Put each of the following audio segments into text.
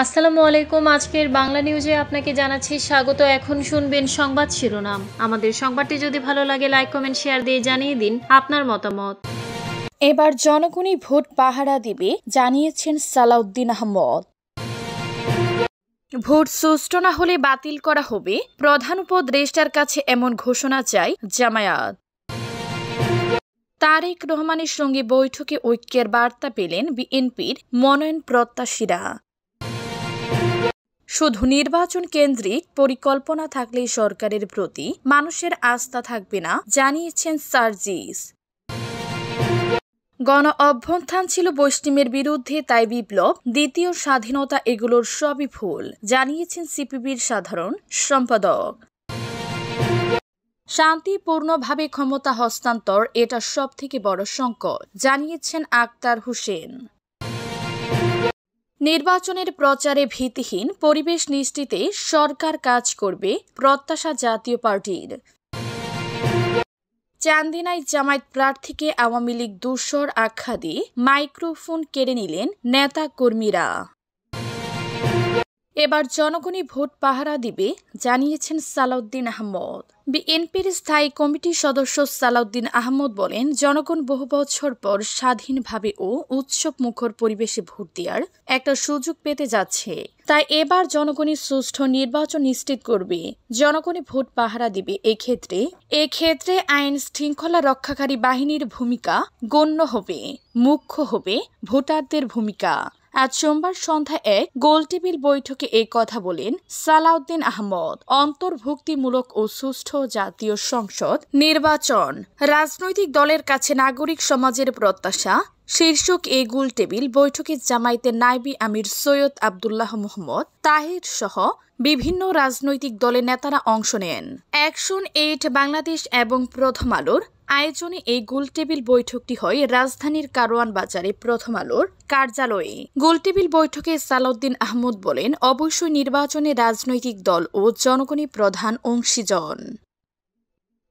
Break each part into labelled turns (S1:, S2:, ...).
S1: আসসালামু আলাইকুম। আজকের বাংলা নিউজে আপনাকে জানাচ্ছি স্বাগত। এখন শুনবেন সংবাদ শিরোনাম। আমাদের সংবাদটি যদি ভালো লাগে লাইক কমেন্ট শেয়ার দিয়ে জানিয়ে দিন আপনার মতামত।
S2: এবার জনগণই ভোট পাহারা দিবে জানিয়েছেন সালাউদ্দিন আহমদ। ভোট সুষ্ঠু না হলে বাতিল করা হবে, প্রধান উপদেষ্টার কাছে এমন ঘোষণা চাই জামায়াত। তারেক রহমানের সঙ্গে বৈঠকে ঐক্যের বার্তা পেলেন বিএনপির মনোনয়ন প্রত্যাশীরা। শুধু নির্বাচন কেন্দ্রিক পরিকল্পনা থাকলে সরকারের প্রতি মানুষের আস্থা থাকবে না জানিয়েছেন সার্জিস। গণ অভ্যুত্থান ছিল বৈষম্যের বিরুদ্ধে, তাই বিপ্লব, দ্বিতীয় স্বাধীনতা এগুলোর সবই ভুল জানিয়েছেন সিপিবির সাধারণ সম্পাদক। শান্তিপূর্ণভাবে ক্ষমতা হস্তান্তর এটা সবথেকে বড় সংকট জানিয়েছেন আক্তার হোসেন। নির্বাচনের প্রচারে ভীতিহীন পরিবেশ নিশ্চিতে সরকার কাজ করবে প্রত্যাশা জাতীয় পার্টির। চান্দিনায় জামায়াত প্রার্থীকে আওয়ামী লীগ দূষর আখ্যা দিয়ে মাইক্রোফোন কেড়ে নিলেন নেতা কর্মীরা। এবার জনগণই ভোট পাহারা দিবে জানিয়েছেন সালাউদ্দিন আহমদ। বিএনপির স্থায়ী কমিটির সদস্য সালাউদ্দিন আহমদ বলেন, জনগণ বহু বছর পর স্বাধীনভাবে ও উৎসব মুখর পরিবেশে ভোট দেওয়ার একটা সুযোগ পেতে যাচ্ছে। তাই এবার জনগণই সুষ্ঠু নির্বাচন নিশ্চিত করবে, জনগণই ভোট পাহারা দিবে। এক্ষেত্রে আইন শৃঙ্খলা রক্ষাকারী বাহিনীর ভূমিকা গণ্য হবে, মুখ্য হবে ভোটারদের ভূমিকা। আজ সোমবার সন্ধ্যায় এক গোলটেবিল বৈঠকে এই কথা বলেন সালাউদ্দিন আহমদ। অন্তর্ভুক্তিমূলক ও সুষ্ঠু জাতীয় সংসদ নির্বাচন রাজনৈতিক দলের কাছে নাগরিক সমাজের প্রত্যাশা শীর্ষক এই গোলটেবিল বৈঠকে জামায়াতের নায়েবে আমির সৈয়দ আবদুল্লাহ মোহাম্মদ তাহের সহ বিভিন্ন রাজনৈতিক দলের নেতারা অংশ নেন। অ্যাকশন এইড বাংলাদেশ এবং প্রথম আলোর আয়োজনে এই গোলটেবিল বৈঠকটি হয় রাজধানীর কারওয়ান বাজারে প্রথম আলোর কার্যালয়ে। গোলটেবিল বৈঠকে সালাউদ্দিন আহমদ বলেন, অবশ্যই নির্বাচনে রাজনৈতিক দল ও জনগণই প্রধান অংশীজন।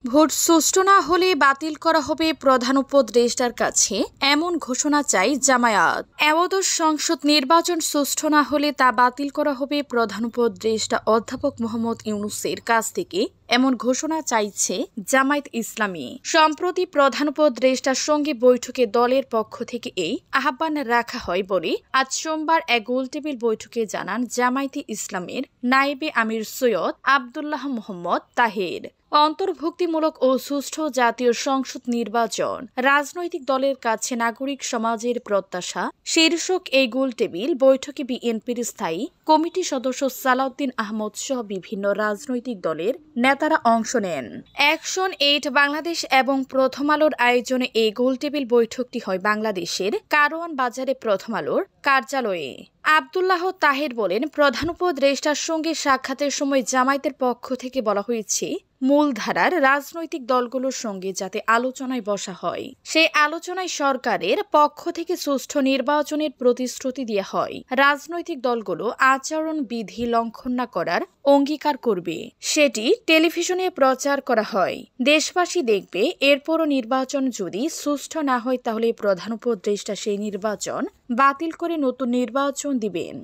S2: ভোট সুষ্ঠু না হলে বাতিল করা হবে, প্রধান উপদেষ্টার কাছে এমন ঘোষণা চাই জামায়াত। একাদশ সংসদ নির্বাচন সুষ্ঠু না হলে তা বাতিল করা হবে, প্রধান উপদেষ্টা অধ্যাপক মোহাম্মদ ইউনূসের কাছ থেকে এমন ঘোষণা চাইছে জামায়াত ইসলামী। সম্প্রতি প্রধান উপদেষ্টার সঙ্গে বৈঠকে দলের পক্ষ থেকে এই আহ্বান রাখা হয় বলে আজ সোমবার এক গোলটেবিল বৈঠকে জানান জামায়াতে ইসলামের নায়েবে আমির সৈয়দ আবদুল্লাহ মোহাম্মদ তাহের। অন্তর্ভুক্তিমূলক ও সুষ্ঠু জাতীয় সংসদ নির্বাচন রাজনৈতিক দলের কাছে নাগরিক সমাজের প্রত্যাশা শীর্ষক এই গোলটেবিল বৈঠকে বিএনপির স্থায়ী কমিটির সদস্য সালাউদ্দিন আহমদ সহ বিভিন্ন রাজনৈতিক দলের নেতারা অংশ নেন। অ্যাকশন এইড বাংলাদেশ এবং প্রথম আলোর আয়োজনে এই গোলটেবিল বৈঠকটি হয় বাংলাদেশের কারওয়ান বাজারে প্রথম আলোর কার্যালয়ে। আবদুল্লাহ তাহের বলেন, প্রধান উপদেষ্টার সঙ্গে সাক্ষাতের সময় জামায়াতের পক্ষ থেকে বলা হয়েছে মূলধারার রাজনৈতিক দলগুলোর সঙ্গে যাতে আলোচনায় বসা হয়, সেই আলোচনায় সরকারের পক্ষ থেকে সুষ্ঠু নির্বাচনের প্রতিশ্রুতি দেওয়া হয়। রাজনৈতিক দলগুলো আচরণ বিধি লঙ্ঘন না করার অঙ্গীকার করবে, সেটি টেলিভিশনে প্রচার করা হয়, দেশবাসী দেখবে। এরপরও নির্বাচন যদি সুষ্ঠু না হয় তাহলে প্রধান উপদেষ্টা সেই নির্বাচন বাতিল করে নতুন নির্বাচন দিবেন।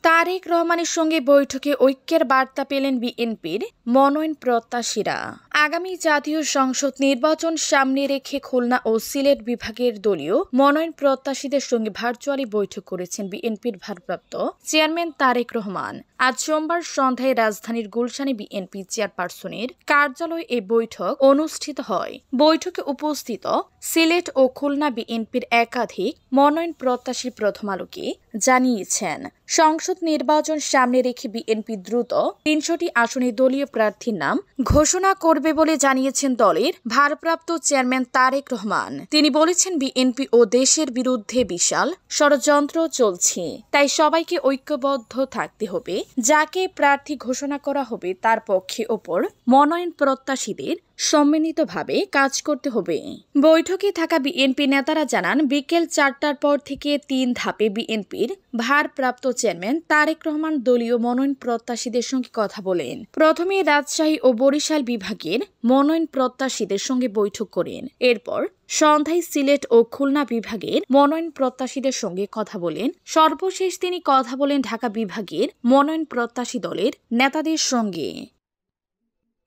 S2: তারেক রহমানের সঙ্গে বৈঠকে ঐক্যের বার্তা পেলেন বিএনপির মনোনয়ন প্রত্যাশীরা। আগামী জাতীয় সংসদ নির্বাচন সামনে রেখে খুলনা ও সিলেট বিভাগের দলীয় মনোনয়ন প্রত্যাশীদের সঙ্গে ভার্চুয়ালি বৈঠক করেছেন বিএনপির ভারপ্রাপ্ত চেয়ারম্যান তারেক রহমান। আজ সোমবার সন্ধ্যায় রাজধানীর গুলশানে বিএনপি চেয়ারপারসনের কার্যালয়ে এই বৈঠক অনুষ্ঠিত হয়। বৈঠকে উপস্থিত সিলেট ও খুলনা বিএনপির একাধিক মনোনয়ন প্রত্যাশী প্রথম আলোকে জানিয়েছেন, সংসদ নির্বাচন সামনে রেখে বিএনপি দ্রুত ৩০০টি আসনে দলীয় প্রার্থীর নাম ঘোষণা করবে বলে জানিয়েছেন দলের ভারপ্রাপ্ত চেয়ারম্যান তারেক রহমান। তিনি বলেছেন, বিএনপি ও দেশের বিরুদ্ধে বিশাল ষড়যন্ত্র চলছে, তাই সবাইকে ঐক্যবদ্ধ থাকতে হবে। যাকে প্রার্থী ঘোষণা করা হবে তার পক্ষে ওপর মনোনয়ন প্রত্যাশীদের সম্মিলিতভাবে কাজ করতে হবে। বৈঠকে থাকা বিএনপি নেতারা জানান, বিকেল 4টার পর থেকে 3 ধাপে বিএনপির ভারপ্রাপ্ত চেয়ারম্যান তারেক রহমান দলীয় মনোনয়ন প্রত্যাশীদের সঙ্গে কথা বলেন। প্রথমে রাজশাহী ও বরিশাল বিভাগের মনোনয়ন প্রত্যাশীদের সঙ্গে বৈঠক করেন। এরপর সন্ধ্যায় সিলেট ও খুলনা বিভাগের মনোনয়ন প্রত্যাশীদের সঙ্গে কথা বলেন। সর্বশেষ তিনি কথা বলেন ঢাকা বিভাগের মনোনয়ন প্রত্যাশী দলের নেতাদের সঙ্গে।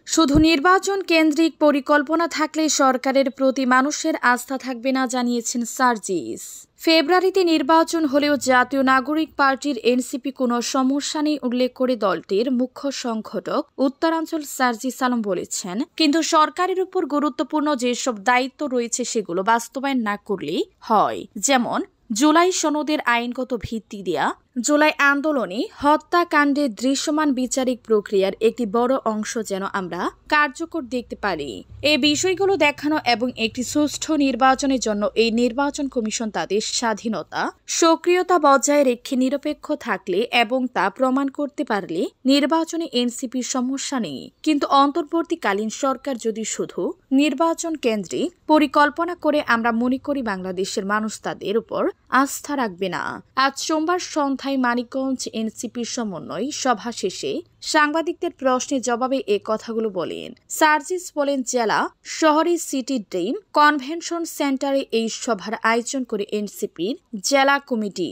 S2: শুধু নির্বাচন কেন্দ্রিক পরিকল্পনা থাকলে সরকারের প্রতি মানুষের আস্থা থাকবে না, জানিয়েছেন সার্জিস। ফেব্রুয়ারিতে নির্বাচন হলেও জাতীয় নাগরিক পার্টির এনসিপি কোনো সমস্যা নেই উল্লেখ করে দলটির মুখ্য সংগঠক উত্তরাঞ্চল সার্জিস আলম বলেছেন, কিন্তু সরকারের উপর গুরুত্বপূর্ণ যেসব দায়িত্ব রয়েছে সেগুলো বাস্তবায়ন না করলেই হয়, যেমন জুলাই সনদের আইনগত ভিত্তি দেয়া, জুলাই আন্দোলনে হত্যাকাণ্ডের দৃশ্যমান বিচারিক প্রক্রিয়ার একটি বড় অংশ যেন আমরা কার্যকর দেখতে পারি। এই বিষয়গুলো দেখানো এবং একটি সুষ্ঠু নির্বাচনের জন্য এই নির্বাচন কমিশন তাদের স্বাধীনতা, সক্রিয়তা বজায় রেখে নিরপেক্ষ থাকলে এবং তা প্রমাণ করতে পারলে নির্বাচনে এনসিপির সমস্যা নেই। কিন্তু অন্তর্বর্তীকালীন সরকার যদি শুধু নির্বাচন কেন্দ্রিক পরিকল্পনা করে, আমরা মনে করি বাংলাদেশের মানুষ তাদের উপর আস্থা রাখবে না। আজ সোমবার সন্ধ্যায় মানিকগঞ্জ এনসিপির সমন্বয় সভা শেষে সাংবাদিকদের প্রশ্নের জবাবে এ কথাগুলো বলেন সার্জিস। বলেন, জেলা শহরে সিটি ড্রিম কনভেনশন সেন্টারে এই সভার আয়োজন করে এনসিপির জেলা কমিটি।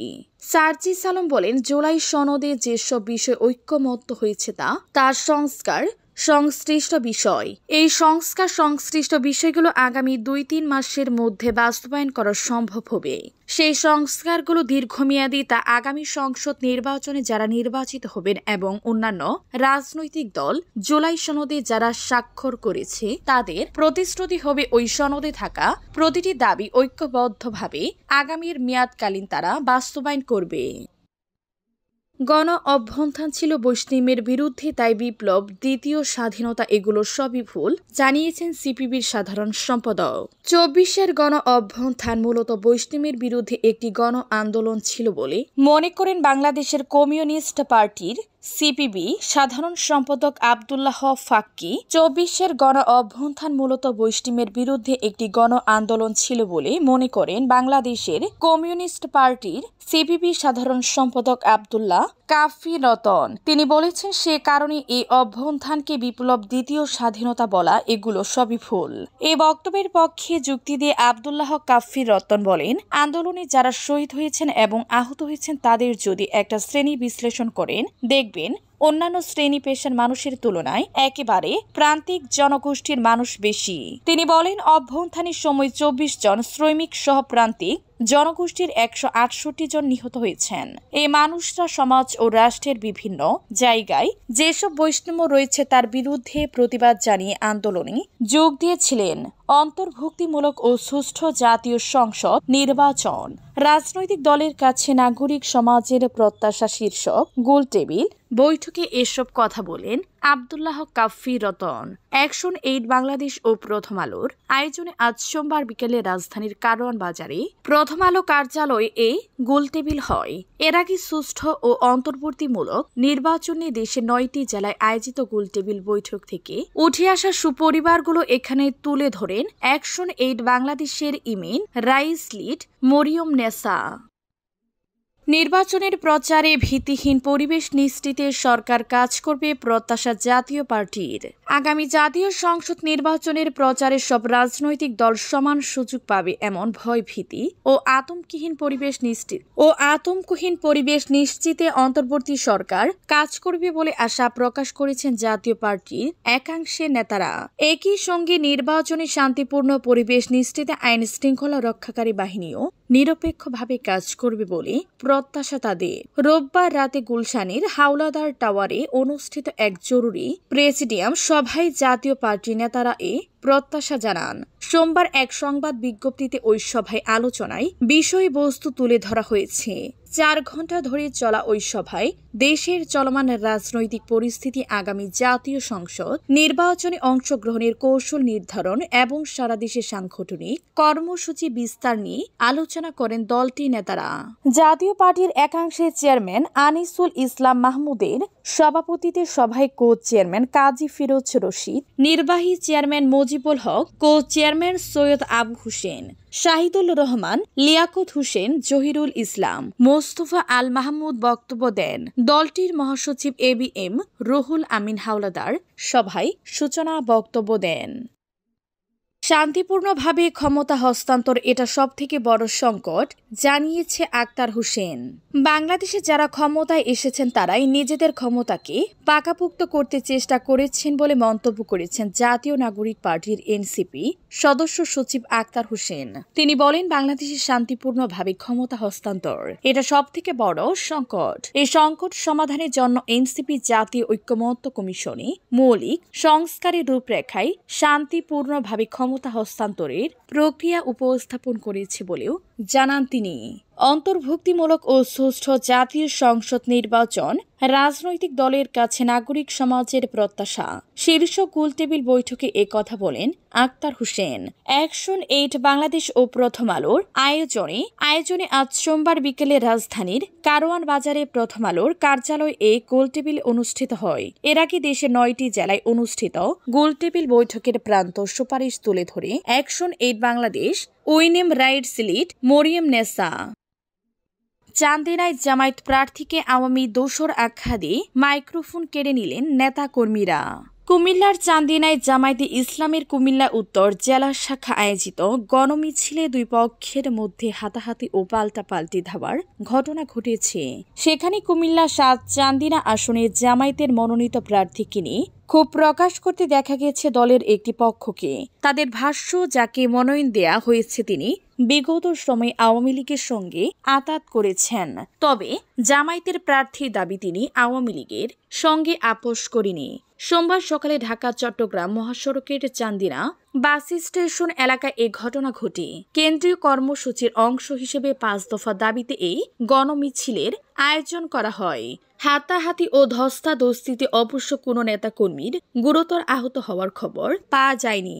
S2: সার্জিস আলম বলেন, জুলাই সনদে যেসব বিষয় ঐক্যমত্য হয়েছে তার সংশ্লিষ্ট বিষয়। এই সংশ্লিষ্ট বিষয়গুলো আগামী 2-3 মাসের মধ্যে বাস্তবায়ন করা সম্ভব হবে। সেই সংস্কারগুলো দীর্ঘমেয়াদী, তা আগামী সংসদ নির্বাচনে যারা নির্বাচিত হবেন এবং অন্যান্য রাজনৈতিক দল জুলাই সনদে যারা স্বাক্ষর করেছে তাদের প্রতিশ্রুতি হবে ওই সনদে থাকা প্রতিটি দাবি ঐক্যবদ্ধভাবে আগামীর মেয়াদকালীন তারা বাস্তবায়ন করবে। গণ অভ্যুত্থান ছিল বৈষম্যের বিরুদ্ধে, তাই বিপ্লব, দ্বিতীয় স্বাধীনতা এগুলো সবই ভুল, জানিয়েছেন সিপিবির সাধারণ সম্পাদক। 24-এর গণ অভ্যুত্থান মূলত বৈষম্যের বিরুদ্ধে একটি গণ আন্দোলন ছিল বলে মনে করেন বাংলাদেশের কমিউনিস্ট পার্টির সিপিবি সাধারণ সম্পাদক আব্দুল্লাহ ফাক্কি। 24-এর গণ অভ্যুত্থান মূলত বৈষম্যের বিরুদ্ধে একটি গণ আন্দোলন ছিল বলে মনে করেন বাংলাদেশের কমিউনিস্ট পার্টির সিপিবি সাধারণ সম্পাদক আব্দুল্লাহ কাফি রতন। তিনি বলেছেন, সে কারণে এই অভ্যুত্থানকে বিপ্লব, দ্বিতীয় স্বাধীনতা বলা এগুলো সবই ভুল। এই বক্তব্যের পক্ষে যুক্তি দিয়ে আব্দুল্লাহ কাফি রতন বলেন, আন্দোলনে যারা শহীদ হয়েছেন এবং আহত হয়েছেন তাদের যদি একটা শ্রেণী বিশ্লেষণ করেন, দেখবেন অন্যান্য শ্রেণী পেশার মানুষের তুলনায় একেবারে প্রান্তিক জনগোষ্ঠীর মানুষ বেশি। তিনি বলেন, অভ্যুত্থানের সময় 24 জন শ্রমিক সহ প্রান্তিক জনগোষ্ঠীর 168 জন নিহত হয়েছেন। এই মানুষরা সমাজ ও রাষ্ট্রের বিভিন্ন জায়গায় যেসব বৈষম্য রয়েছে তার বিরুদ্ধে প্রতিবাদ জানিয়ে আন্দোলনে যোগ দিয়েছিলেন। অন্তর্ভুক্তিমূলক ও সুষ্ঠু জাতীয় সংসদ নির্বাচন, রাজনৈতিক দলের কাছে নাগরিক সমাজের প্রত্যাশা শীর্ষক গোলটেবিল বৈঠকে এসব কথা বলেন আব্দুল্লাহ কাফি রতন। অ্যাকশন এইড বাংলাদেশ ও প্রথম আলোর আয়োজনে আজ সোমবার বিকেলে রাজধানীর কারওয়ান বাজারে প্রথম আলো কার্যালয়ে এই গোলটেবিল হয়। এর আগে সুষ্ঠু ও অন্তর্বর্তীমূলক নির্বাচনে দেশের 9টি জেলায় আয়োজিত গোলটেবিল বৈঠক থেকে উঠে আসা সুপরিবারগুলো এখানে তুলে ধরেন অ্যাকশন এইড বাংলাদেশের ইমিন রাইস লিড মরিয়ম নেসা। নির্বাচনের প্রচারে ভীতিহীন পরিবেশ নিশ্চিতে সরকার কাজ করবে, প্রত্যাশা জাতীয় পার্টির। আগামী জাতীয় সংসদ নির্বাচনের প্রচারে সব রাজনৈতিক দল সমান সুযোগ পাবে এমন ভয় ভীতি ও আতঙ্কহীন পরিবেশ নিশ্চিতে অন্তর্বর্তী সরকার কাজ করবে বলে আশা প্রকাশ করেছেন জাতীয় পার্টির একাংশের নেতারা। একই সঙ্গে নির্বাচনে শান্তিপূর্ণ পরিবেশ নিশ্চিতে আইন শৃঙ্খলা রক্ষাকারী বাহিনীও নিরপেক্ষভাবে কাজ করবে বলে প্রত্যাশা তাদের। রোববার রাতে গুলশানের হাওলাদার টাওয়ারে অনুষ্ঠিত এক জরুরি প্রেসিডিয়াম সভায় জাতীয় পার্টি নেতারা এ প্রত্যাশা জানান। সোমবার এক সংবাদ বিজ্ঞপ্তিতে ওই সভায় আলোচনায় বিষয়বস্তু তুলে ধরা হয়েছে। 4 ঘণ্টা ধরে চলা ওই সভায় দেশের চলমান রাজনৈতিক পরিস্থিতি, আগামী জাতীয় সংসদ নির্বাচনে অংশগ্রহণের কৌশল নির্ধারণ এবং সারা দেশে সাংগঠনিক কর্মসূচি বিস্তার নিয়ে আলোচনা করেন দলটির নেতারা। জাতীয় পার্টির একাংশের চেয়ারম্যান আনিসুল ইসলাম মাহমুদের সভাপতিত্বে সভায় কো চেয়ারম্যান কাজী ফিরোজ রশিদ, নির্বাহী chairman Mujibul Haque, co chairman Syed Abu Hossain, Shahidul Rahman, Liaquat Hossain, Zahirul ইসলাম, মোস্তফা আল মাহমুদ বক্তব্য দেন। দলটির মহাসচিব ABM রুহুল আমিন হাওলাদার সভায় সূচনা বক্তব্য দেন। শান্তিপূর্ণভাবে ক্ষমতা হস্তান্তর এটা সবথেকে বড় সংকট, জানিয়েছে আক্তার হোসেন। বাংলাদেশে যারা ক্ষমতায় এসেছেন তারাই নিজেদের ক্ষমতাকে পাকাপোক্ত করতে চেষ্টা করেছেন বলে মন্তব্য করেছেন জাতীয় নাগরিক পার্টির NCP সদস্য সচিব আক্তার হোসেন। তিনি বলেন, বাংলাদেশে শান্তিপূর্ণভাবে ক্ষমতা হস্তান্তর এটা সবথেকে বড় সংকট। এই সংকট সমাধানের জন্য NCP জাতীয় ঐক্যমত্য কমিশনে মৌলিক সংস্কারের রূপরেখায় শান্তিপূর্ণভাবে ক্ষমতা হস্তান্তরের প্রক্রিয়া উপস্থাপন করেছে বলেও জানান তিনি। অন্তর্ভুক্তিমূলক ও সুষ্ঠু জাতীয় সংসদ নির্বাচন রাজনৈতিক দলের কাছে নাগরিক সমাজের প্রত্যাশা। শীর্ষ গোলটেবিল বৈঠকে কথা বলেন আক্তার হোসেন। অ্যাকশন এইড বাংলাদেশ ও প্রথম আলোর আয়োজনে আজ সোমবার বিকেলে রাজধানীর কারওয়ান বাজারে প্রথম আলোর কার্যালয়ে গোলটেবিল অনুষ্ঠিত হয়। এর আগে দেশের 9টি জেলায় অনুষ্ঠিত গোলটেবিল বৈঠকের প্রান্ত সুপারিশ তুলে ধরে action aid Bangladesh, women rights lead Mariam Nesa. চান্দিনায় জামায়াত প্রার্থীকে আওয়ামী দোসর আখ্যা দিয়ে মাইক্রোফোন কেড়ে নিলেন নেতাকর্মীরা। কুমিল্লার চান্দিনায় জামায়াতে ইসলামের কুমিল্লা উত্তর জেলা শাখা আয়োজিত গণমিছিলে দুই পক্ষের মধ্যে হাতাহাতি ও পাল্টাপাল্টি ধাওয়ার ঘটনা ঘটেছে। সেখানে কুমিল্লা 7 চান্দিনা আসনে জামায়াতের মনোনীত প্রার্থীকে নিয়ে ক্ষোভ প্রকাশ করতে দেখা গেছে দলের একটি পক্ষকে। তাদের ভাষ্য, যাকে মনোনয়ন দেয়া হয়েছে তিনি বিগত সময়ে আওয়ামী লীগের সঙ্গে আঁতাত করেছেন। তবে জামায়াতের প্রার্থীর দাবি তিনি আওয়ামী লীগের সঙ্গে আপোষ করেনি। সোমবার সকালে ঢাকা চট্টগ্রাম মহাসড়কের চান্দিনা বাস স্টেশন এলাকায় এই ঘটনা ঘটে। কেন্দ্রীয় কর্মসূচির অংশ হিসেবে 5 দফা দাবিতে এই গণমিছিলের আয়োজন করা হয়। হাতাহাতি ও ধস্তাধস্তিতে অবশ্য কোনো নেতাকর্মীর গুরুতর আহত হওয়ার খবর পাওয়া যায়নি।